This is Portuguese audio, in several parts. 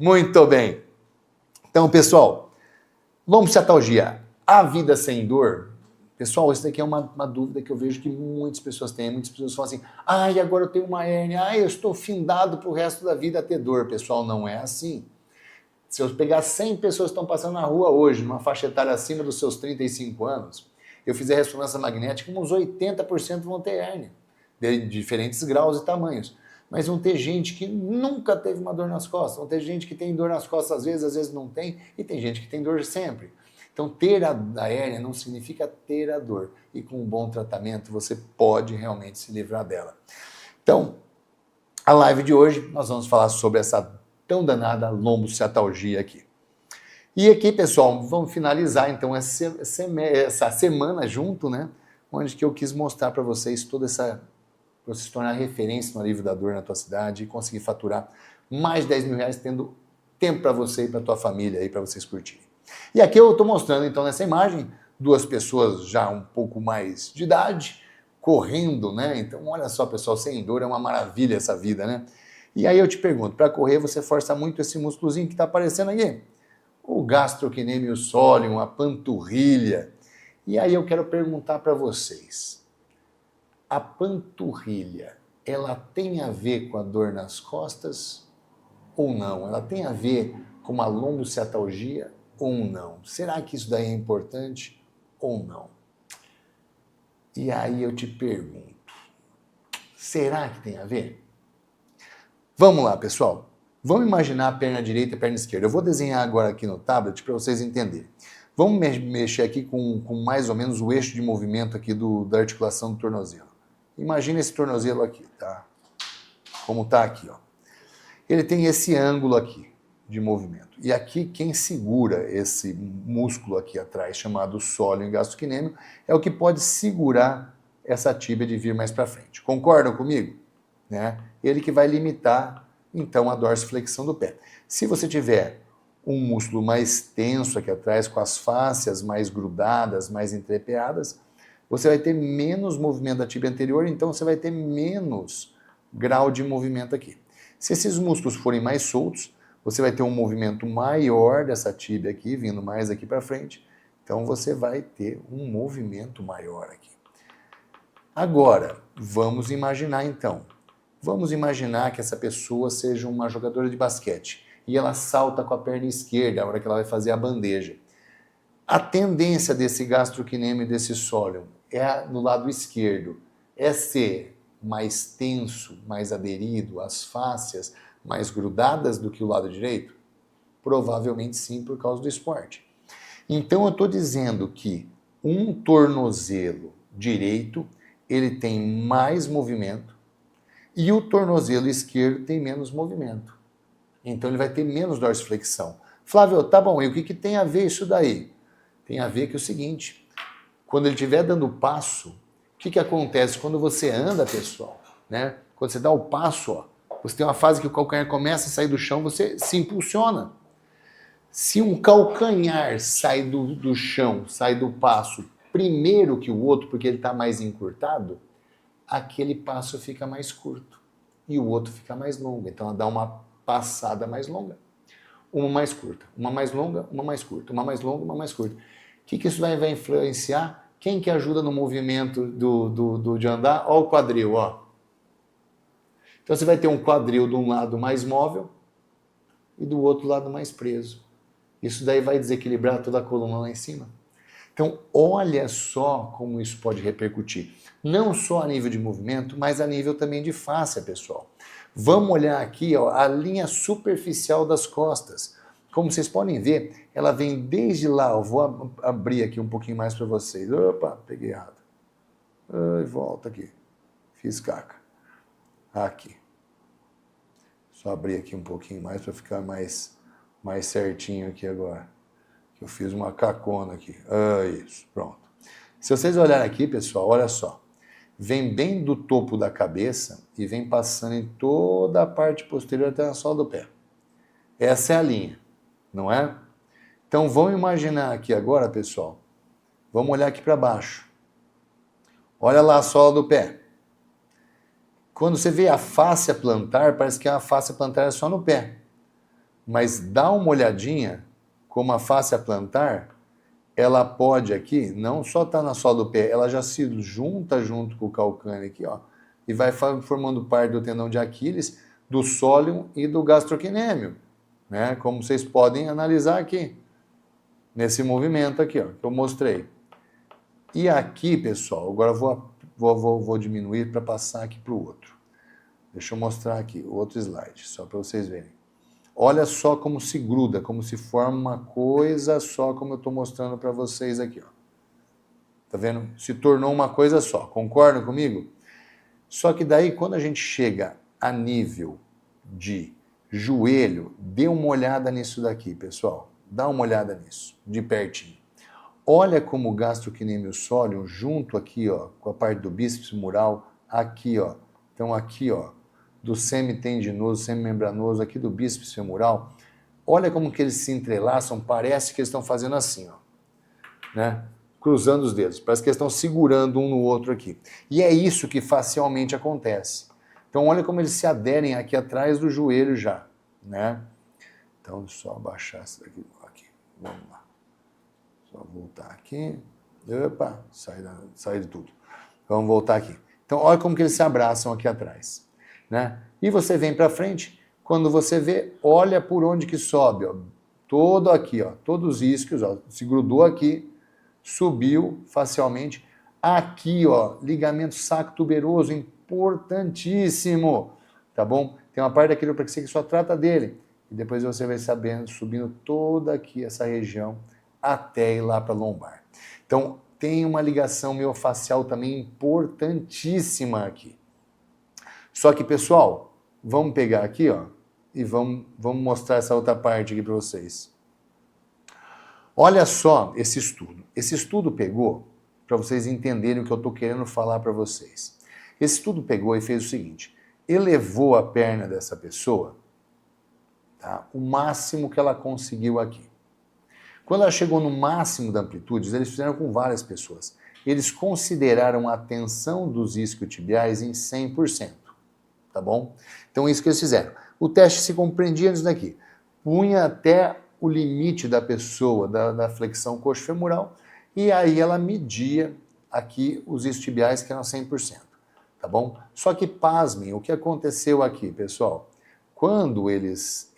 Muito bem. Então, pessoal, lombociatalgia, a vida sem dor. Pessoal, isso daqui é uma dúvida que eu vejo que muitas pessoas têm. Muitas pessoas falam assim, e agora eu tenho uma hérnia, eu estou findado para o resto da vida a ter dor. Pessoal, não é assim. Se eu pegar 100 pessoas que estão passando na rua hoje, numa faixa etária acima dos seus 35 anos, eu fizer ressonância magnética, uns 80% vão ter hérnia, de diferentes graus e tamanhos. Mas vão ter gente que nunca teve uma dor nas costas, vão ter gente que tem dor nas costas às vezes não tem, e tem gente que tem dor sempre. Então, ter a hérnia não significa ter a dor. E com um bom tratamento, você pode realmente se livrar dela. Então, a live de hoje, nós vamos falar sobre essa tão danada lombociatalgia aqui. E aqui, pessoal, vamos finalizar, então, essa semana junto, né? Onde que eu quis mostrar para vocês toda essa... para você se tornar referência no alívio da dor na tua cidade e conseguir faturar mais de 10 mil reais tendo tempo para você e para tua família aí, para vocês curtirem. E aqui eu estou mostrando, então, nessa imagem, duas pessoas já um pouco mais de idade, correndo, né? Então, olha só, pessoal, sem dor é uma maravilha essa vida, né? E aí eu te pergunto, para correr você força muito esse músculozinho que está aparecendo aí? O gastrocnêmio sólium, a panturrilha. E aí eu quero perguntar para vocês, a panturrilha, ela tem a ver com a dor nas costas ou não? Ela tem a ver com uma lombociatalgia ou não? Será que isso daí é importante ou não? E aí eu te pergunto, será que tem a ver? Vamos lá, pessoal. Vamos imaginar a perna direita e a perna esquerda. Eu vou desenhar agora aqui no tablet para vocês entenderem. Vamos mexer aqui com mais ou menos o eixo de movimento aqui da articulação do tornozelo. Imagina esse tornozelo aqui, tá? Como tá aqui, ó. Ele tem esse ângulo aqui de movimento. E aqui quem segura esse músculo aqui atrás, chamado sólium gastrocnêmio, é o que pode segurar essa tíbia de vir mais para frente. Concordam comigo? Né? Ele que vai limitar, então, a dorsiflexão do pé. Se você tiver um músculo mais tenso aqui atrás, com as fáscias mais grudadas, mais entrepeadas, você vai ter menos movimento da tíbia anterior, então você vai ter menos grau de movimento aqui. Se esses músculos forem mais soltos, você vai ter um movimento maior dessa tíbia aqui, vindo mais aqui para frente, então você vai ter um movimento maior aqui. Agora, vamos imaginar então. Vamos imaginar que essa pessoa seja uma jogadora de basquete e ela salta com a perna esquerda, a hora que ela vai fazer a bandeja. A tendência desse gastrocnêmio e desse sólium no lado esquerdo é ser mais tenso, mais aderido, as fáscias mais grudadas do que o lado direito? Provavelmente sim, por causa do esporte. Então eu estou dizendo que um tornozelo direito, ele tem mais movimento, e o tornozelo esquerdo tem menos movimento. Então ele vai ter menos dorsiflexão. Flávio, tá bom, e o que tem a ver isso daí? Tem a ver que é o seguinte, quando ele estiver dando passo, o que acontece quando você anda, pessoal? Né? Quando você dá o passo, ó, você tem uma fase que o calcanhar começa a sair do chão, você se impulsiona. Se um calcanhar sai do chão, sai do passo primeiro que o outro, porque ele está mais encurtado, aquele passo fica mais curto e o outro fica mais longo. Então, ela dá uma passada mais longa, uma mais curta, uma mais longa, uma mais curta, uma mais longa, uma mais curta. O que isso vai influenciar? Quem que ajuda no movimento de andar? Ó o quadril, ó. Então, você vai ter um quadril de um lado mais móvel e do outro lado mais preso. Isso daí vai desequilibrar toda a coluna lá em cima. Então, olha só como isso pode repercutir. Não só a nível de movimento, mas a nível também de face, pessoal. Vamos olhar aqui, ó, a linha superficial das costas. Como vocês podem ver, ela vem desde lá. Eu vou abrir aqui um pouquinho mais para vocês. Opa, peguei errado. Ai, volta aqui. Fiz caca. Aqui. Só abrir aqui um pouquinho mais para ficar mais certinho aqui agora. Eu fiz uma cacona aqui. Isso, pronto. Se vocês olharem aqui, pessoal, olha só. Vem bem do topo da cabeça e vem passando em toda a parte posterior até a sola do pé. Essa é a linha, não é? Então vamos imaginar aqui agora, pessoal. Vamos olhar aqui para baixo. Olha lá a sola do pé. Quando você vê a fáscia plantar, parece que a fáscia plantar é só no pé. Mas dá uma olhadinha como a fáscia plantar, ela pode aqui, não só estar na sola do pé, ela já se junta junto com o calcâneo aqui, ó, e vai formando parte do tendão de Aquiles, do sóleum e do gastrocnêmio, né? Como vocês podem analisar aqui, nesse movimento aqui, ó, que eu mostrei. E aqui, pessoal, agora vou diminuir para passar aqui para o outro. Deixa eu mostrar aqui o outro slide, só para vocês verem. Olha só como se gruda, como se forma uma coisa só, como eu estou mostrando para vocês aqui, ó. Tá vendo? Se tornou uma coisa só. Concordam comigo? Só que daí, quando a gente chega a nível de joelho, dê uma olhada nisso daqui, pessoal. Dá uma olhada nisso, de pertinho. Olha como o gastrocnêmio sóleum, junto aqui, ó, com a parte do bíceps mural, aqui, ó. Então, aqui, ó, do semitendinoso, semimembranoso, aqui do bíceps femoral, olha como que eles se entrelaçam, parece que eles estão fazendo assim, ó, né? Cruzando os dedos, parece que eles estão segurando um no outro aqui. E é isso que facialmente acontece. Então, olha como eles se aderem aqui atrás do joelho já, né? Então, só abaixar isso daqui, aqui, vamos lá. Só voltar aqui, opa, sai de tudo. Vamos voltar aqui. Então, olha como que eles se abraçam aqui atrás. Né? E você vem para frente, quando você vê, olha por onde que sobe, ó, todo aqui, ó, todos os isquios, ó, se grudou aqui, subiu facialmente, aqui, ó, ligamento sacro-tuberoso, importantíssimo, tá bom? Tem uma parte da quiropraxia que só trata dele, e depois você vai sabendo, subindo toda aqui essa região, até ir lá para a lombar. Então, tem uma ligação miofascial também importantíssima aqui. Só que, pessoal, vamos pegar aqui, ó, e vamos mostrar essa outra parte aqui para vocês. Olha só esse estudo. Esse estudo pegou, para vocês entenderem o que eu estou querendo falar para vocês. Esse estudo pegou e fez o seguinte, elevou a perna dessa pessoa, tá, o máximo que ela conseguiu aqui. Quando ela chegou no máximo da amplitude, eles fizeram com várias pessoas. Eles consideraram a tensão dos isquiotibiais em 100%. Tá bom? Então, isso que eles fizeram. O teste se compreendia nisso daqui. Punha até o limite da pessoa, da flexão coxofemoral, e aí ela media aqui os isquiotibiais, que eram 100%. Tá bom? Só que, pasmem, o que aconteceu aqui, pessoal? Quando eles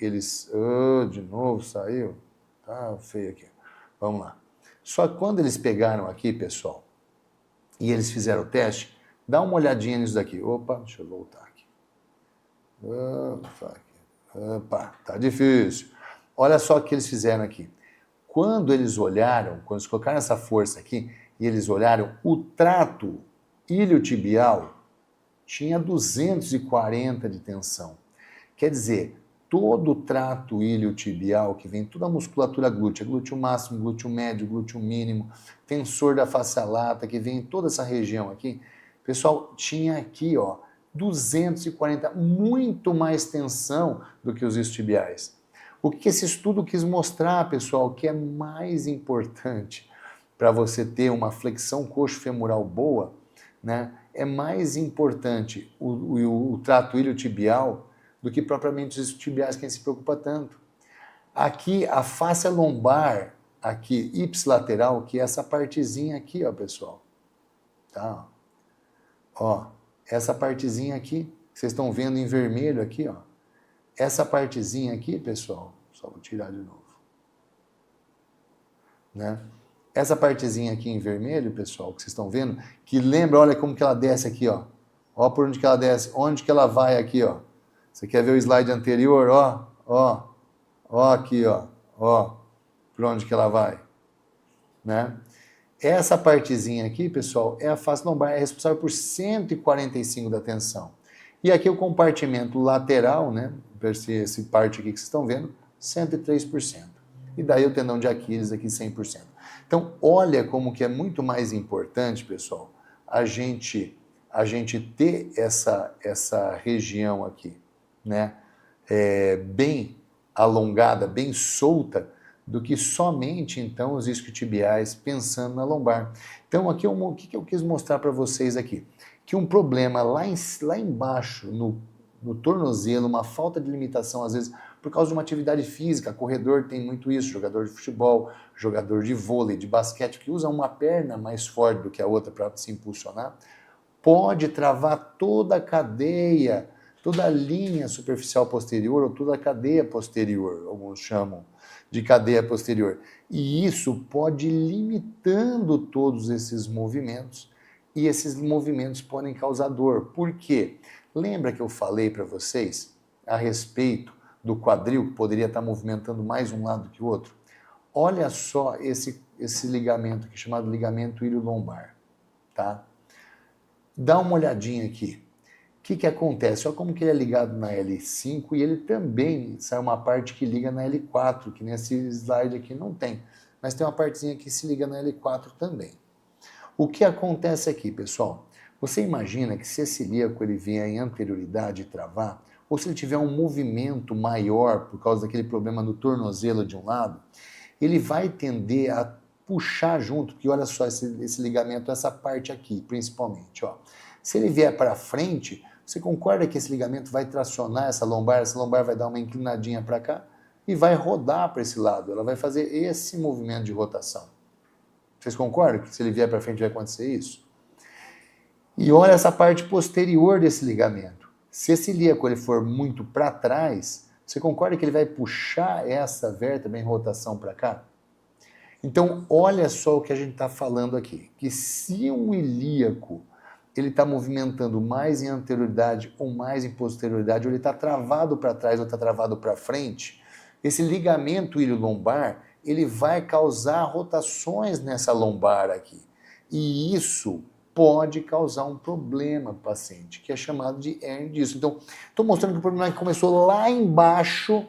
de novo saiu... Tá feio aqui. Vamos lá. Só que quando eles pegaram aqui, pessoal, e eles fizeram o teste, dá uma olhadinha nisso daqui. Opa, deixa eu voltar aqui. Opa, tá difícil. Olha só o que eles fizeram aqui. Quando eles olharam, quando eles colocaram essa força aqui, e eles olharam, o trato iliotibial tinha 240 de tensão. Quer dizer, todo o trato iliotibial, que vem toda a musculatura glútea, glúteo máximo, glúteo médio, glúteo mínimo, tensor da face lata, que vem em toda essa região aqui, pessoal, tinha aqui, ó, 240, muito mais tensão do que os isquiotibiais. O que esse estudo quis mostrar, pessoal, que é mais importante para você ter uma flexão coxofemoral boa, né? É mais importante o trato iliotibial do que propriamente os isquiotibiais, quem se preocupa tanto. Aqui, a face lombar, aqui, ipsilateral, que é essa partezinha aqui, ó, pessoal. Tá? Ó, essa partezinha aqui, que vocês estão vendo em vermelho aqui, ó. Essa partezinha aqui, pessoal, só vou tirar de novo. Né? Essa partezinha aqui em vermelho, pessoal, que vocês estão vendo, que lembra, olha como que ela desce aqui, ó. Ó por onde que ela desce, onde que ela vai aqui, ó. Você quer ver o slide anterior? Ó aqui, ó, por onde que ela vai, né? Essa partezinha aqui, pessoal, é a face lombar, é responsável por 145 da tensão. E aqui o compartimento lateral, né, esse parte aqui que vocês estão vendo, 103%. E daí o tendão de Aquiles aqui 100%. Então, olha como que é muito mais importante, pessoal, a gente ter essa região aqui, né, bem alongada, bem solta, do que somente, então, os isquiotibiais pensando na lombar. Então, aqui o que eu quis mostrar para vocês aqui? Que um problema lá embaixo, no tornozelo, uma falta de limitação, às vezes, por causa de uma atividade física. Corredor tem muito isso, jogador de futebol, jogador de vôlei, de basquete, que usa uma perna mais forte do que a outra para se impulsionar, pode travar toda a cadeia, toda a linha superficial posterior ou toda a cadeia posterior, alguns chamam de cadeia posterior. E isso pode ir limitando todos esses movimentos, e esses movimentos podem causar dor. Por quê? Lembra que eu falei para vocês a respeito do quadril, que poderia estar movimentando mais um lado que o outro? Olha só esse ligamento aqui, chamado ligamento iliolombar, tá? Dá uma olhadinha aqui. O que acontece? Olha como que ele é ligado na L5 e ele também sai uma parte que liga na L4, que nesse slide aqui não tem, mas tem uma partezinha que se liga na L4 também. O que acontece aqui, pessoal? Você imagina que se esse ilíaco ele vier em anterioridade e travar, ou se ele tiver um movimento maior por causa daquele problema do tornozelo de um lado, ele vai tender a puxar junto, porque olha só esse ligamento, essa parte aqui, principalmente, ó. Se ele vier para frente, você concorda que esse ligamento vai tracionar essa lombar vai dar uma inclinadinha para cá e vai rodar para esse lado, ela vai fazer esse movimento de rotação. Vocês concordam que se ele vier para frente vai acontecer isso? E olha essa parte posterior desse ligamento. Se esse ilíaco ele for muito para trás, você concorda que ele vai puxar essa vértebra em rotação para cá? Então, olha só o que a gente está falando aqui, que se um ilíaco ele está movimentando mais em anterioridade ou mais em posterioridade, ou ele está travado para trás ou está travado para frente, esse ligamento iliolombar ele vai causar rotações nessa lombar aqui. E isso pode causar um problema para o paciente, que é chamado de hernia de disco. Então, estou mostrando que o problema que começou lá embaixo,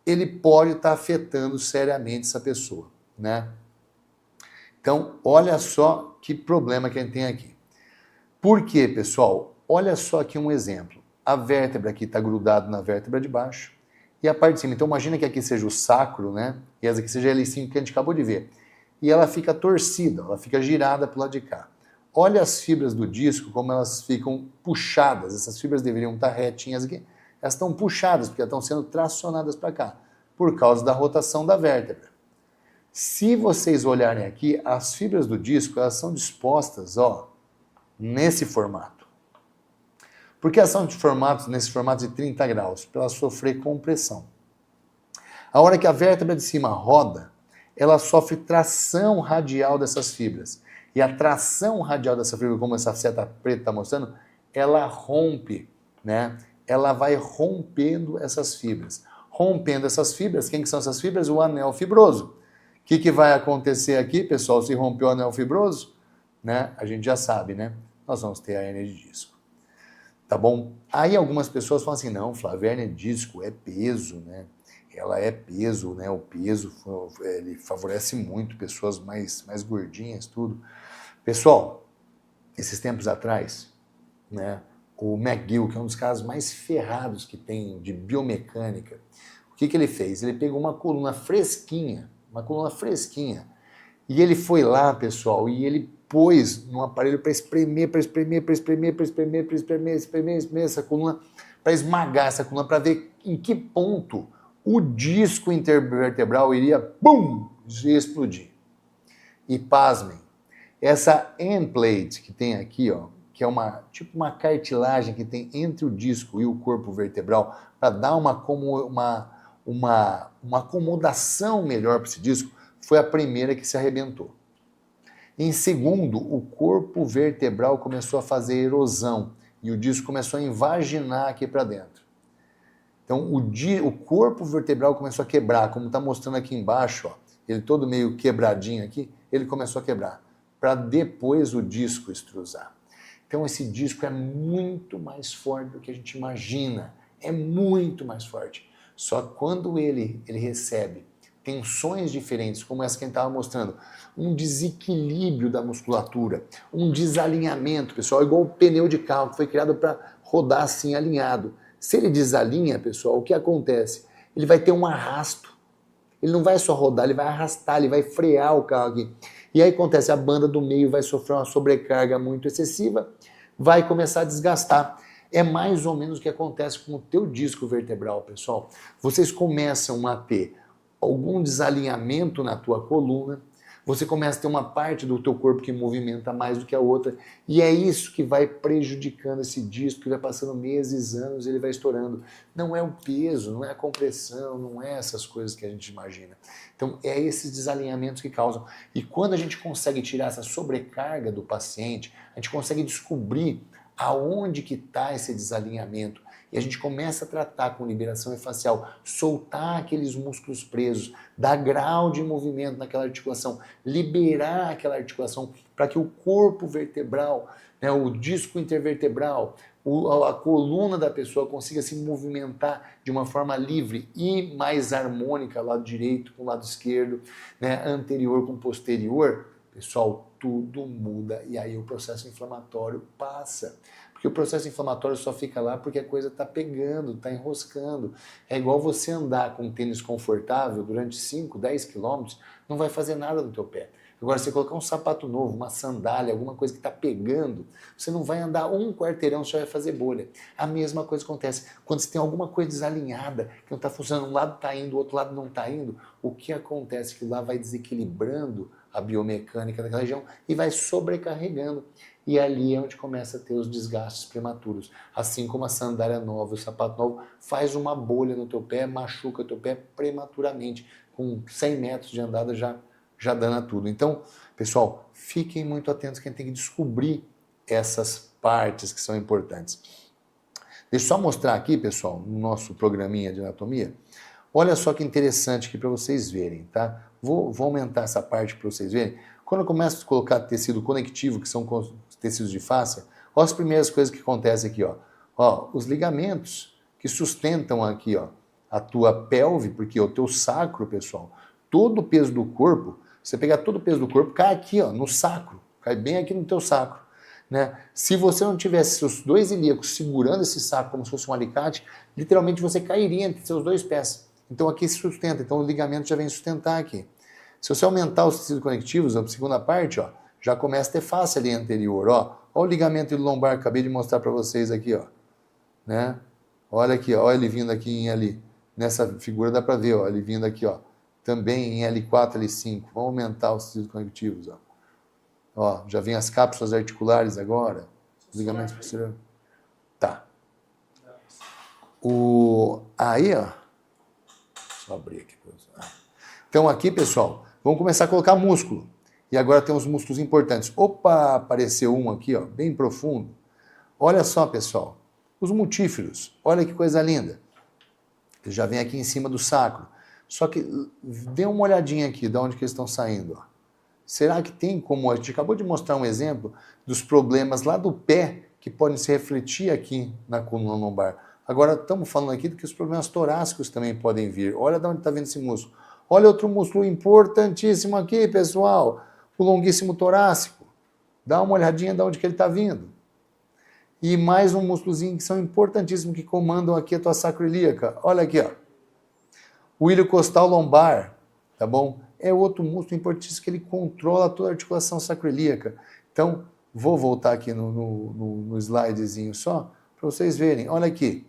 ele pode estar afetando seriamente essa pessoa, né? Então, olha só que problema que a gente tem aqui. Por quê, pessoal? Olha só aqui um exemplo. A vértebra aqui está grudada na vértebra de baixo e a parte de cima. Então, imagina que aqui seja o sacro, né? E essa aqui seja a L5 que a gente acabou de ver. E ela fica torcida, ela fica girada para o lado de cá. Olha as fibras do disco, como elas ficam puxadas. Essas fibras deveriam estar retinhas aqui. Elas estão puxadas, porque elas estão sendo tracionadas para cá, por causa da rotação da vértebra. Se vocês olharem aqui, as fibras do disco, elas são dispostas, ó, nesse formato. Por que elas são nesse formato de 30 graus? Para elas sofrer compressão. A hora que a vértebra de cima roda, ela sofre tração radial dessas fibras. E a tração radial dessa fibra, como essa seta preta está mostrando, ela rompe, né? Ela vai rompendo essas fibras. Rompendo essas fibras, quem que são essas fibras? O anel fibroso. O que vai acontecer aqui, pessoal, se romper o anel fibroso? Né? A gente já sabe, né? Nós vamos ter a hernia de disco. Tá bom? Aí algumas pessoas falam assim, não, Flávio, a hernia de disco é peso, né? Ela é peso, né? O peso ele favorece muito pessoas mais gordinhas, tudo. Pessoal, esses tempos atrás, né? O McGill, que é um dos caras mais ferrados que tem de biomecânica, o que ele fez? Ele pegou uma coluna fresquinha, e ele foi lá, pessoal, e ele pôs num aparelho para espremer essa coluna, para esmagar essa coluna, para ver em que ponto o disco intervertebral iria, bum, explodir. E pasmem, essa end plate que tem aqui, ó, que é tipo uma cartilagem que tem entre o disco e o corpo vertebral, para dar uma acomodação melhor para esse disco, foi a primeira que se arrebentou. Em segundo, o corpo vertebral começou a fazer erosão e o disco começou a invaginar aqui para dentro. Então, o corpo vertebral começou a quebrar, como está mostrando aqui embaixo, ó, ele todo meio quebradinho aqui, ele começou a quebrar, para depois o disco extrusar. Então, esse disco é muito mais forte do que a gente imagina, é muito mais forte. Só que quando ele recebe tensões diferentes, como essa que a gente estava mostrando, um desequilíbrio da musculatura, um desalinhamento, pessoal, igual o pneu de carro que foi criado para rodar assim alinhado. Se ele desalinha, pessoal, o que acontece? Ele vai ter um arrasto. Ele não vai só rodar, ele vai arrastar, ele vai frear o carro aqui. E aí acontece, a banda do meio vai sofrer uma sobrecarga muito excessiva, vai começar a desgastar. É mais ou menos o que acontece com o teu disco vertebral, pessoal. Vocês começam a ter algum desalinhamento na tua coluna, você começa a ter uma parte do teu corpo que movimenta mais do que a outra, e é isso que vai prejudicando esse disco, que vai passando meses, anos, e ele vai estourando. Não é o peso, não é a compressão, não é essas coisas que a gente imagina. Então, é esses desalinhamentos que causam. E quando a gente consegue tirar essa sobrecarga do paciente, a gente consegue descobrir aonde que está esse desalinhamento, e a gente começa a tratar com liberação facial, soltar aqueles músculos presos, dar grau de movimento naquela articulação, liberar aquela articulação para que o corpo vertebral, né, o disco intervertebral, a coluna da pessoa consiga se movimentar de uma forma livre e mais harmônica, lado direito com lado esquerdo, né, anterior com posterior. Pessoal, tudo muda e aí o processo inflamatório passa. Porque o processo inflamatório só fica lá porque a coisa está pegando, está enroscando. É igual você andar com um tênis confortável durante 5, 10 quilômetros, não vai fazer nada no teu pé. Agora, se você colocar um sapato novo, uma sandália, alguma coisa que está pegando, você não vai andar um quarteirão, só vai fazer bolha. A mesma coisa acontece quando você tem alguma coisa desalinhada, que não está funcionando, um lado está indo, o outro lado não está indo. O que acontece é que lá vai desequilibrando a biomecânica daquela região e vai sobrecarregando. E ali é onde começa a ter os desgastes prematuros. Assim como a sandália nova, o sapato novo, faz uma bolha no teu pé, machuca o teu pé prematuramente. Com 100 metros de andada já dana tudo. Então, pessoal, fiquem muito atentos que a gente tem que descobrir essas partes que são importantes. Deixa eu só mostrar aqui, pessoal, no nosso programinha de anatomia. Olha só que interessante aqui para vocês verem, tá? Vou aumentar essa parte para vocês verem. Quando eu começo a colocar tecido conectivo, que são tecidos de fáscia, olha as primeiras coisas que acontecem aqui, ó. Ó, os ligamentos que sustentam aqui, ó, a tua pelve, porque o teu sacro, pessoal, todo o peso do corpo, você pegar todo o peso do corpo, cai aqui, ó, no sacro, cai bem aqui no teu sacro, né? Se você não tivesse seus dois ilíacos segurando esse sacro como se fosse um alicate, literalmente você cairia entre seus dois pés. Então aqui se sustenta, então o ligamento já vem sustentar aqui. Se você aumentar os tecidos conectivos, a segunda parte, ó, já começa a ter fáscia ali anterior, ó. Olha o ligamento lombar, acabei de mostrar para vocês aqui, ó, né? Olha aqui, ó, ele vindo aqui em L, nessa figura dá para ver, ó, ele vindo aqui, ó, também em L4, L5. Vamos aumentar os tecidos conectivos, ó. Ó, já vem as cápsulas articulares agora, os ligamentos posteriores. Tá. Aí, ó, só abrir aqui. Então aqui, pessoal, vamos começar a colocar músculo. E agora tem uns músculos importantes. Opa, apareceu um aqui, ó, bem profundo. Olha só, pessoal, os multíferos. Olha que coisa linda. Ele já vem aqui em cima do sacro. Só que dê uma olhadinha aqui de onde que eles estão saindo, ó. Será que tem como... A gente acabou de mostrar um exemplo dos problemas lá do pé que podem se refletir aqui na coluna lombar. Agora estamos falando aqui de que os problemas torácicos também podem vir. Olha de onde está vindo esse músculo. Olha outro músculo importantíssimo aqui, pessoal. O longuíssimo torácico. Dá uma olhadinha de onde que ele está vindo. E mais um músculozinho que são importantíssimos que comandam aqui a tua sacroiliaca. Olha aqui, ó. O ilho costal lombar, tá bom? É outro músculo importantíssimo que ele controla toda a articulação sacroiliaca. Então, vou voltar aqui no slidezinho só, para vocês verem. Olha aqui.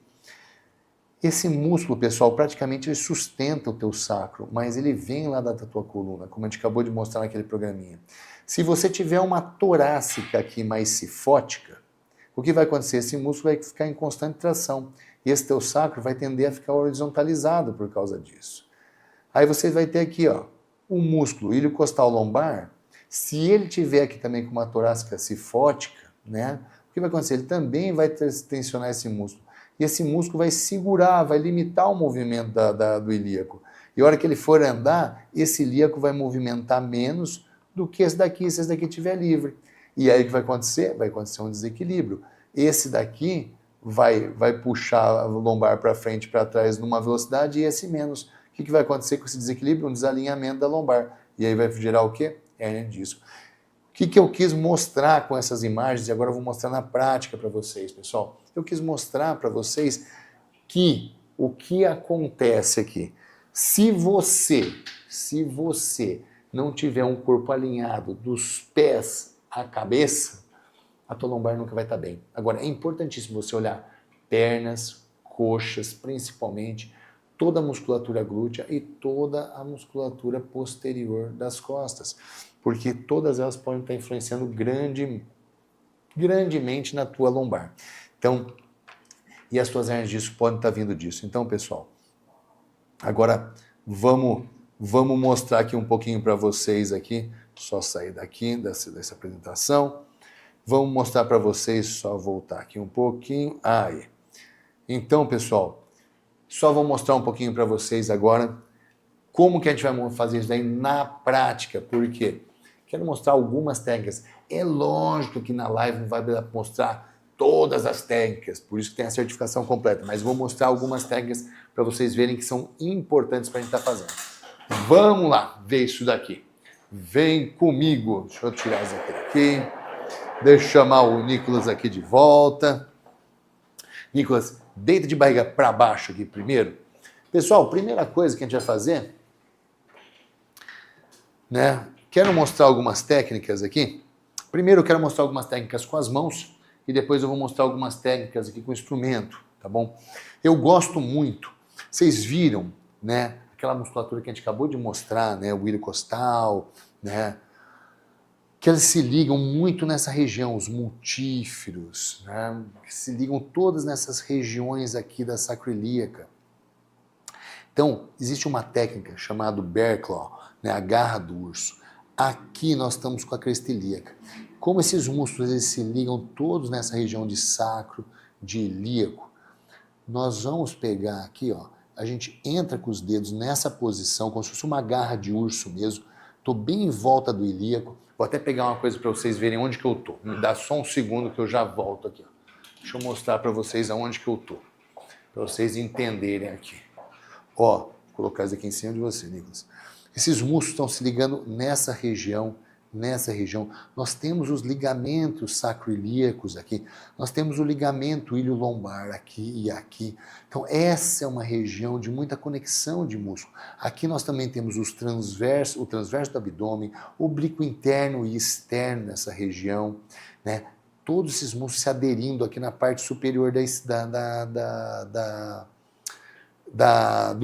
Esse músculo, pessoal, praticamente ele sustenta o teu sacro, mas ele vem lá da tua coluna, como a gente acabou de mostrar naquele programinha. Se você tiver uma torácica aqui mais cifótica, o que vai acontecer? Esse músculo vai ficar em constante tração. E esse teu sacro vai tender a ficar horizontalizado por causa disso. Aí você vai ter aqui, ó, o músculo ilho costal lombar. Se ele tiver aqui também com uma torácica cifótica, né? O que vai acontecer? Ele também vai tensionar esse músculo. E esse músculo vai segurar, vai limitar o movimento do ilíaco. E a hora que ele for andar, esse ilíaco vai movimentar menos do que esse daqui, se esse daqui estiver livre. E aí o que vai acontecer? Vai acontecer um desequilíbrio. Esse daqui vai puxar a lombar para frente e para trás numa velocidade e esse menos. O que vai acontecer com esse desequilíbrio? Um desalinhamento da lombar. E aí vai gerar o quê? Hérnia de disco. O que eu quis mostrar com essas imagens, e agora eu vou mostrar na prática para vocês, pessoal. Eu quis mostrar para vocês que o que acontece aqui, se você não tiver um corpo alinhado dos pés à cabeça, a tua lombar nunca vai estar bem. Agora, é importantíssimo você olhar pernas, coxas, principalmente, toda a musculatura glútea e toda a musculatura posterior das costas, porque todas elas podem estar influenciando grandemente na tua lombar. Então, e as tuas hernias disso podem estar vindo disso. Então, pessoal, agora vamos mostrar aqui um pouquinho para vocês aqui, só sair daqui dessa apresentação. Vamos mostrar para vocês, só voltar aqui um pouquinho. Aí. Então, pessoal, só vou mostrar um pouquinho para vocês agora como que a gente vai fazer isso daí na prática. Por quê? Quero mostrar algumas técnicas. É lógico que na live não vai mostrar todas as técnicas, por isso que tem a certificação completa, mas vou mostrar algumas técnicas para vocês verem que são importantes para a gente estar fazendo. Vamos lá ver isso daqui. Vem comigo. Deixa eu tirar isso aqui. Deixa eu chamar o Nicolas aqui de volta. Nicolas, deita de barriga para baixo aqui primeiro. Pessoal, primeira coisa que a gente vai fazer, né? Quero mostrar algumas técnicas aqui. Primeiro eu quero mostrar algumas técnicas com as mãos e depois eu vou mostrar algumas técnicas aqui com o instrumento, tá bom? Eu gosto muito. Vocês viram, né? Aquela musculatura que a gente acabou de mostrar, né? O ilho costal, né? Que eles se ligam muito nessa região, os multíferos, né? Que se ligam todas nessas regiões aqui da sacroiliaca. Então, existe uma técnica chamada bear claw, né? A garra do urso. Aqui nós estamos com a crista ilíaca. Como esses músculos eles se ligam todos nessa região de sacro, de ilíaco, nós vamos pegar aqui, ó, a gente entra com os dedos nessa posição, como se fosse uma garra de urso mesmo. Estou bem em volta do ilíaco. Vou até pegar uma coisa para vocês verem onde que eu estou. Me dá só um segundo que eu já volto aqui. Ó. Deixa eu mostrar para vocês aonde que eu estou. Para vocês entenderem aqui. Ó, vou colocar isso aqui em cima de você, Nicolas. Esses músculos estão se ligando nessa região. Nós temos os ligamentos sacroiliacos aqui. Nós temos o ligamento ilho-lombar aqui e aqui. Então, essa é uma região de muita conexão de músculo. Aqui nós também temos o transverso do abdômen, o oblíquo interno e externo nessa região, né? Todos esses músculos se aderindo aqui na parte superior do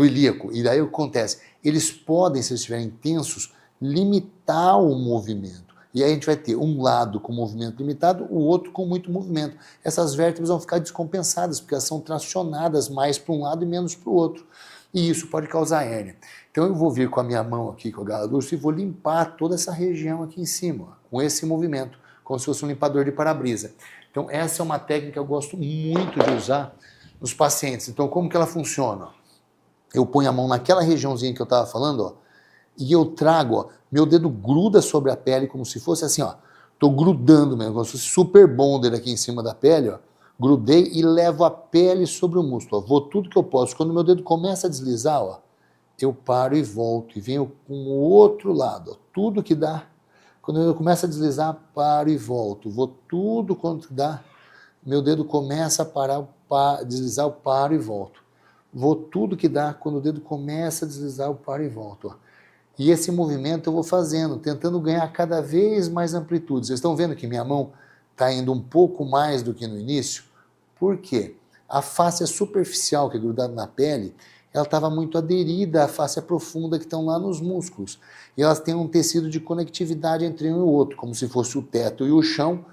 ilíaco. E daí o que acontece? Eles podem, se eles estiverem tensos, limitar o movimento. E aí a gente vai ter um lado com movimento limitado, o outro com muito movimento. Essas vértebras vão ficar descompensadas, porque elas são tracionadas mais para um lado e menos para o outro. E isso pode causar hérnia. Então eu vou vir com a minha mão aqui, com a garra do urso, e vou limpar toda essa região aqui em cima, ó, com esse movimento, como se fosse um limpador de para-brisa. Então essa é uma técnica que eu gosto muito de usar nos pacientes. Então como que ela funciona? Eu ponho a mão naquela regiãozinha que eu estava falando, ó, e eu trago, ó, meu dedo gruda sobre a pele como se fosse assim, ó, tô grudando mesmo, como se fosse super bonder aqui em cima da pele, ó, grudei e levo a pele sobre o músculo, ó, vou tudo que eu posso. Quando meu dedo começa a deslizar, ó, eu paro e volto, e venho com o outro lado, ó, tudo que dá. Quando eu começo a deslizar, paro e volto, vou tudo quanto dá, meu dedo começa a parar, deslizar, eu paro e volto. Vou tudo que dá, quando o dedo começa a deslizar, eu paro e volto, ó. E esse movimento eu vou fazendo, tentando ganhar cada vez mais amplitude. Vocês estão vendo que minha mão está indo um pouco mais do que no início? Por quê? A face superficial que é grudada na pele, ela estava muito aderida à face profunda que estão lá nos músculos. E elas têm um tecido de conectividade entre um e o outro, como se fosse o teto e o chão.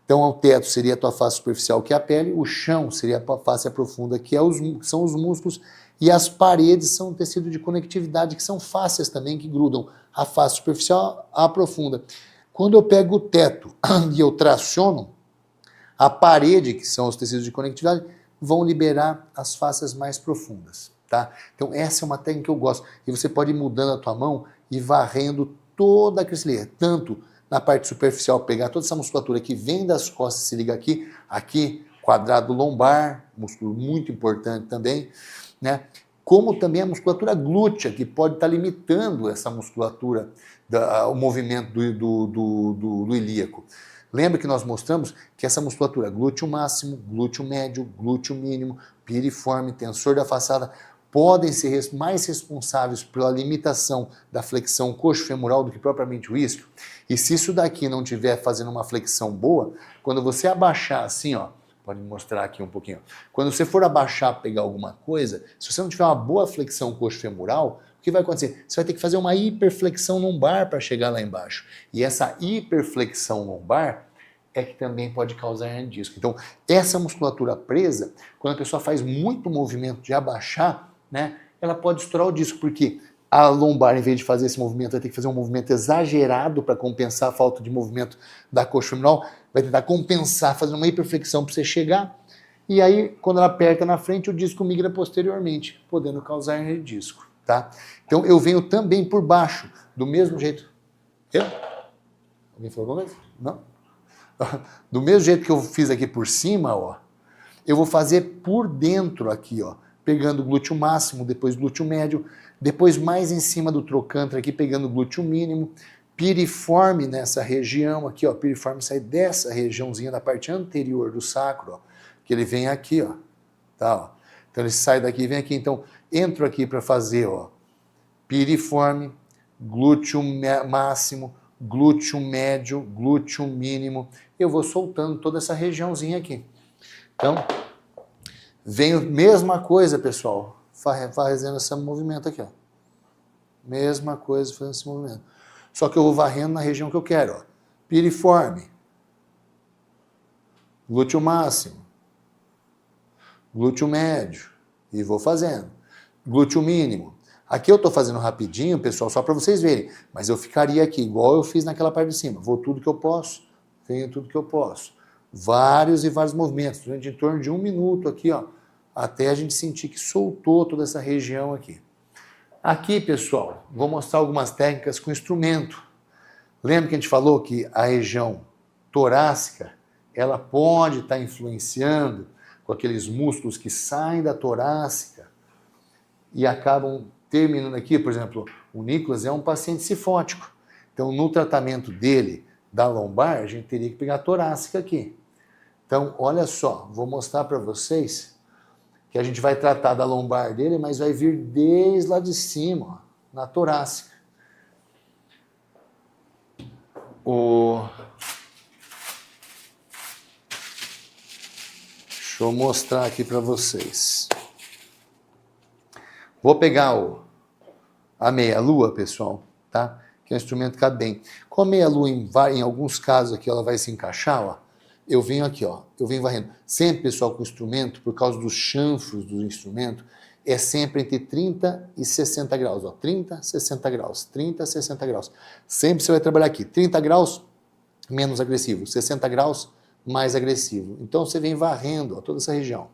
Então o teto seria a tua face superficial, que é a pele, o chão seria a face profunda, que são os músculos, e as paredes são um tecido de conectividade, que são fáscias também, que grudam a face superficial à profunda. Quando eu pego o teto e eu traciono, a parede, que são os tecidos de conectividade, vão liberar as fáscias mais profundas, tá? Então essa é uma técnica que eu gosto. E você pode ir mudando a tua mão e varrendo toda a crista, tanto na parte superficial, pegar toda essa musculatura que vem das costas, se liga aqui, quadrado lombar, músculo muito importante também, né? Como também a musculatura glútea, que pode estar limitando essa musculatura, o movimento do ilíaco. Lembra que nós mostramos que essa musculatura, glúteo máximo, glúteo médio, glúteo mínimo, piriforme, tensor da façada, podem ser mais responsáveis pela limitação da flexão coxo-femoral do que propriamente o isquio. E se isso daqui não estiver fazendo uma flexão boa, quando você abaixar assim, ó, Pode mostrar aqui um pouquinho. Quando você for abaixar, pegar alguma coisa, se você não tiver uma boa flexão coxofemoral, o que vai acontecer? Você vai ter que fazer uma hiperflexão lombar para chegar lá embaixo. E essa hiperflexão lombar é que também pode causar hernia de disco. Então, essa musculatura presa, quando a pessoa faz muito movimento de abaixar, né, ela pode estourar o disco, porque a lombar, em vez de fazer esse movimento, vai ter que fazer um movimento exagerado para compensar a falta de movimento da coxa femoral, vai tentar compensar, fazendo uma hiperflexão para você chegar, e aí, quando ela aperta na frente, o disco migra posteriormente, podendo causar hernia de disco, tá? Então, eu venho também por baixo, do mesmo jeito. Eu? Alguém falou alguma coisa? Não? Do mesmo jeito que eu fiz aqui por cima, ó, eu vou fazer por dentro aqui, ó, pegando o glúteo máximo, depois glúteo médio, depois mais em cima do trocânter aqui, pegando o glúteo mínimo, piriforme nessa região aqui, ó, piriforme sai dessa regiãozinha da parte anterior do sacro, ó, que ele vem aqui, ó, tá, ó. Então ele sai daqui e vem aqui, então entro aqui para fazer, ó, piriforme, glúteo máximo, glúteo médio, glúteo mínimo, eu vou soltando toda essa regiãozinha aqui. Então, venho, mesma coisa, pessoal, fazendo esse movimento aqui, ó. Mesma coisa, fazendo esse movimento. Só que eu vou varrendo na região que eu quero, ó. Piriforme, glúteo máximo, glúteo médio, e vou fazendo. Glúteo mínimo. Aqui eu estou fazendo rapidinho, pessoal, só para vocês verem, mas eu ficaria aqui, igual eu fiz naquela parte de cima. Vou tudo que eu posso, venho tudo que eu posso. Vários e vários movimentos, durante em torno de 1 minuto aqui, ó, até a gente sentir que soltou toda essa região aqui. Aqui, pessoal, vou mostrar algumas técnicas com instrumento. Lembra que a gente falou que a região torácica, ela pode estar influenciando com aqueles músculos que saem da torácica e acabam terminando aqui, por exemplo, o Nicolas é um paciente cifótico. Então, no tratamento dele, da lombar, a gente teria que pegar a torácica aqui. Então, olha só, vou mostrar para vocês que a gente vai tratar da lombar dele, mas vai vir desde lá de cima, ó, na torácica. Deixa eu mostrar aqui para vocês. Vou pegar a meia-lua, pessoal, tá? Que é um instrumento que cabe bem. Com a meia-lua, em alguns casos aqui, ela vai se encaixar, ó. Eu venho aqui, ó, eu venho varrendo. Sempre, pessoal, com o instrumento, por causa dos chanfros do instrumento, é sempre entre 30 e 60 graus, ó. 30, 60 graus, 30, 60 graus. Sempre você vai trabalhar aqui. 30 graus, menos agressivo. 60 graus, mais agressivo. Então, você vem varrendo, ó, toda essa região.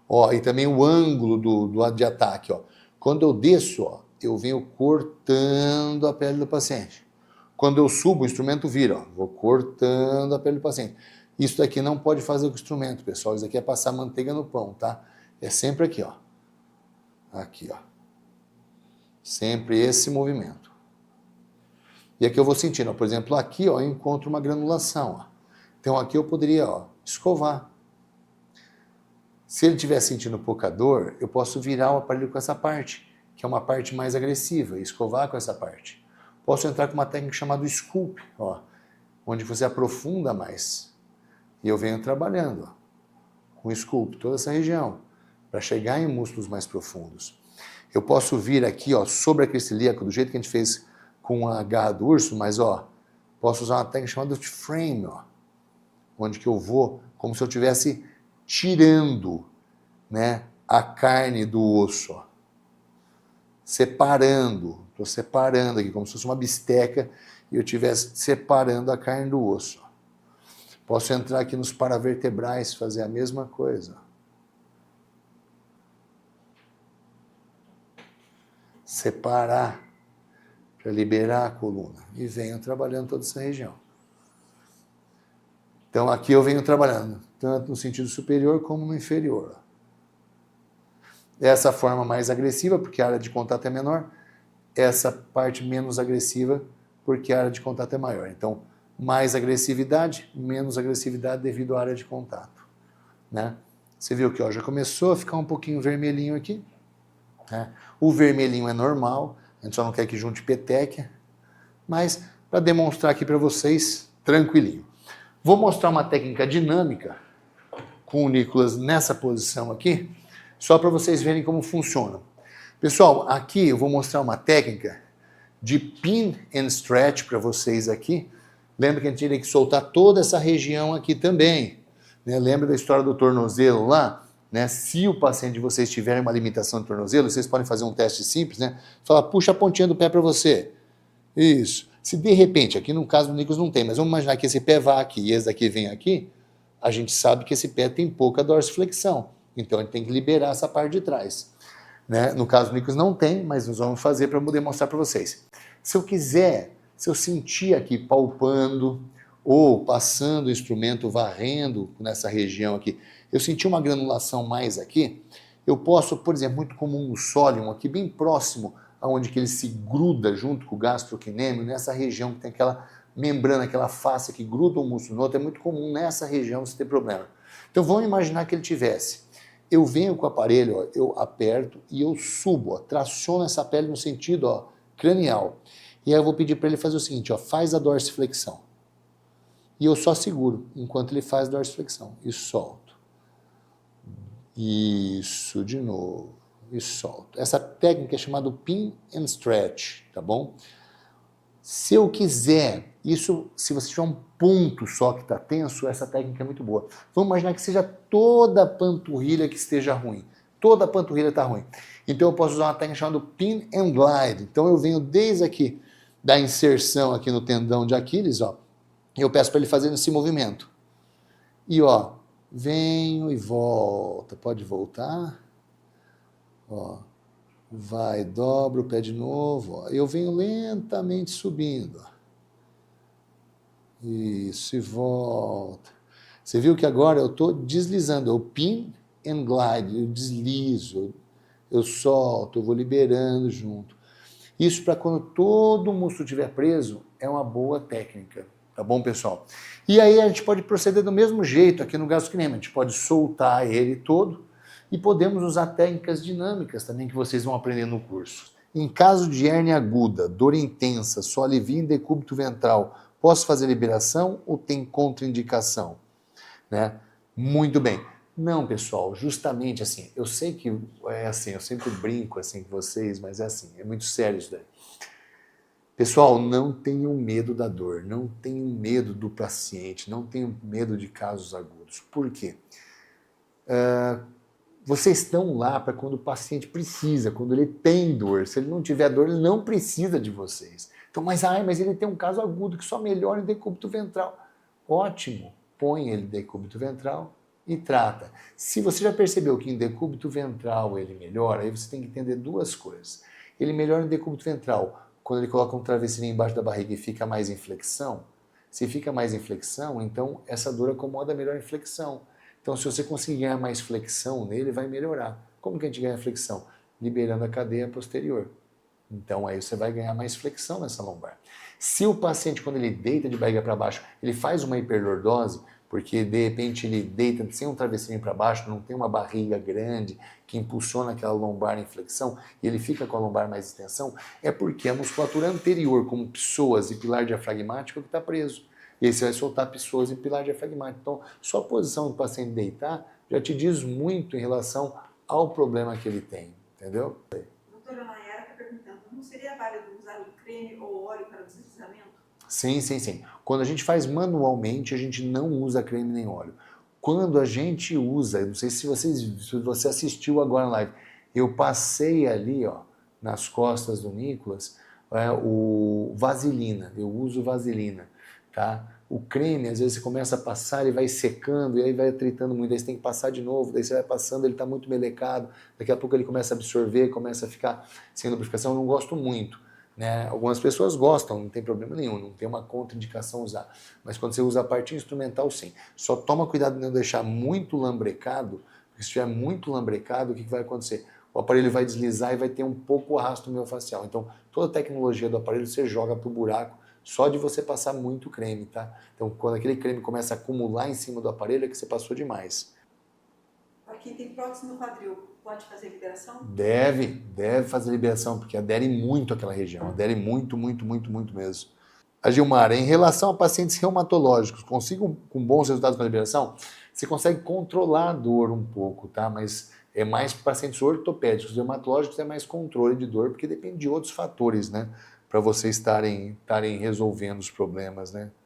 Ó, e também o ângulo de ataque, ó. Quando eu desço, ó, eu venho cortando a pele do paciente. Quando eu subo, o instrumento vira, ó, vou cortando a pele do paciente. Isso daqui não pode fazer com o instrumento, pessoal. Isso aqui é passar manteiga no pão, tá? É sempre aqui, ó. Aqui, ó. Sempre esse movimento. E aqui eu vou sentindo, ó, por exemplo, aqui, ó, eu encontro uma granulação, ó. Então aqui eu poderia, ó, escovar. Se ele estiver sentindo pouca dor, eu posso virar o aparelho com essa parte, que é uma parte mais agressiva, e escovar com essa parte. Posso entrar com uma técnica chamada Sculpt, ó, onde você aprofunda mais. E eu venho trabalhando, ó, com Sculpt, toda essa região, para chegar em músculos mais profundos. Eu posso vir aqui, ó, sobre a crista ilíaca, do jeito que a gente fez com a garra do urso, mas, ó, posso usar uma técnica chamada frame, ó, onde que eu vou como se eu estivesse tirando, né, a carne do osso, ó. Separando, estou separando aqui, como se fosse uma bisteca e eu estivesse separando a carne do osso. Ó. Posso entrar aqui nos paravertebrais, fazer a mesma coisa. Separar, para liberar a coluna. E venho trabalhando toda essa região. Então aqui eu venho trabalhando, tanto no sentido superior como no inferior. Essa forma mais agressiva, porque a área de contato é menor. Essa parte menos agressiva, porque a área de contato é maior. Então, mais agressividade, menos agressividade devido à área de contato. Né? Você viu que ó, já começou a ficar um pouquinho vermelhinho aqui. Né? O vermelhinho é normal, a gente só não quer que junte peteca. Mas, para demonstrar aqui para vocês, tranquilinho. Vou mostrar uma técnica dinâmica com o Nicolas nessa posição aqui, só para vocês verem como funciona. Pessoal, aqui eu vou mostrar uma técnica de pin and stretch para vocês aqui. Lembra que a gente tem que soltar toda essa região aqui também. Né? Lembra da história do tornozelo lá? Né? Se o paciente de vocês tiver uma limitação de tornozelo, vocês podem fazer um teste simples, né? Falar, puxa a pontinha do pé para você. Isso. Se de repente, aqui no caso do Nicolas não tem, mas vamos imaginar que esse pé vá aqui e esse daqui vem aqui, a gente sabe que esse pé tem pouca dorsiflexão. Então a gente tem que liberar essa parte de trás. Né? No caso do Nicolas não tem, mas nós vamos fazer para poder mostrar para vocês. Se eu quiser, se eu sentir aqui palpando ou passando o instrumento, varrendo nessa região aqui, eu senti uma granulação mais aqui, eu posso, por exemplo, muito comum no sólium, aqui bem próximo aonde que ele se gruda junto com o gastrocnêmio, nessa região que tem aquela membrana, aquela face que gruda um músculo no outro, é muito comum nessa região você ter problema. Então vamos imaginar que ele tivesse. Eu venho com o aparelho, ó, eu aperto e eu subo, ó, traciono essa pele no sentido ó, cranial. E aí eu vou pedir para ele fazer o seguinte, ó, faz a dorsiflexão. E eu só seguro enquanto ele faz a dorsiflexão e solto. Isso, de novo, e solto. Essa técnica é chamada pin and stretch, tá bom? Se eu quiser, isso, se você tiver um ponto só que está tenso, essa técnica é muito boa. Vamos imaginar que seja toda a panturrilha que esteja ruim. Toda a panturrilha está ruim. Então eu posso usar uma técnica chamada pin and glide. Então eu venho desde aqui da inserção aqui no tendão de Aquiles, ó, e eu peço para ele fazer esse movimento. E ó, venho e volta. Pode voltar. Ó. Vai, dobra o pé de novo. Ó. Eu venho lentamente subindo. Ó. Isso, e volta. Você viu que agora eu estou deslizando. Eu pin and glide. Eu deslizo. Eu solto. Eu vou liberando junto. Isso para quando todo o músculo estiver preso, é uma boa técnica. Tá bom, pessoal? E aí a gente pode proceder do mesmo jeito aqui no gastrocnêmio. A gente pode soltar ele todo. E podemos usar técnicas dinâmicas também que vocês vão aprender no curso. Em caso de hérnia aguda, dor intensa, só alivia em decúbito ventral, posso fazer liberação ou tem contraindicação? Né? Muito bem. Não, pessoal, justamente assim, eu sei que é assim, eu sempre brinco assim com vocês, mas é assim, é muito sério isso daí. Pessoal, não tenham medo da dor, não tenham medo do paciente, não tenham medo de casos agudos. Por quê? Vocês estão lá para quando o paciente precisa, quando ele tem dor. Se ele não tiver dor, ele não precisa de vocês. Então, mas ele tem um caso agudo que só melhora em decúbito ventral. Ótimo, põe ele em decúbito ventral e trata. Se você já percebeu que em decúbito ventral ele melhora, aí você tem que entender duas coisas. Ele melhora em decúbito ventral quando ele coloca um travesseirinho embaixo da barriga e fica mais em flexão. Se fica mais em flexão, então essa dor acomoda melhor em flexão. Então, se você conseguir ganhar mais flexão nele, vai melhorar. Como que a gente ganha flexão? Liberando a cadeia posterior. Então, aí você vai ganhar mais flexão nessa lombar. Se o paciente, quando ele deita de barriga para baixo, ele faz uma hiperlordose, porque de repente ele deita sem um travesseirinho para baixo, não tem uma barriga grande que impulsiona aquela lombar em flexão, e ele fica com a lombar mais extensão, é porque a musculatura anterior, como psoas e pilar diafragmático, que está preso. E aí você vai soltar psoas e pilar diafragmático. Então, só a posição do paciente deitar já te diz muito em relação ao problema que ele tem, entendeu? Doutora Nayara está perguntando, não seria válido usar o creme ou óleo para deslizamento? Sim, sim, sim. Quando a gente faz manualmente, a gente não usa creme nem óleo. Quando a gente usa, eu não sei se você assistiu agora na live, eu passei ali, ó, nas costas do Nicolas, o vaselina, eu uso vaselina. Tá? O creme, às vezes você começa a passar, ele vai secando e aí vai atritando muito, aí você tem que passar de novo, daí você vai passando, ele está muito melecado, daqui a pouco ele começa a absorver, começa a ficar sem lubrificação, eu não gosto muito. Né? Algumas pessoas gostam, não tem problema nenhum, não tem uma contraindicação usar, mas quando você usa a parte instrumental, sim. Só toma cuidado de não deixar muito lambrecado, porque se estiver muito lambrecado, o que vai acontecer? O aparelho vai deslizar e vai ter um pouco arrasto miofascial. Então, toda a tecnologia do aparelho você joga para o buraco, só de você passar muito creme, tá? Então, quando aquele creme começa a acumular em cima do aparelho, é que você passou demais. Para quem tem prótese no quadril, pode fazer liberação? Deve fazer liberação, porque adere muito àquela região, adere muito, muito, muito, muito mesmo. A Gilmar, em relação a pacientes reumatológicos, consigo com bons resultados com a liberação? Você consegue controlar a dor um pouco, tá? Mas é mais para pacientes ortopédicos. Reumatológicos é mais controle de dor, porque depende de outros fatores, né? Para vocês estarem resolvendo os problemas, né?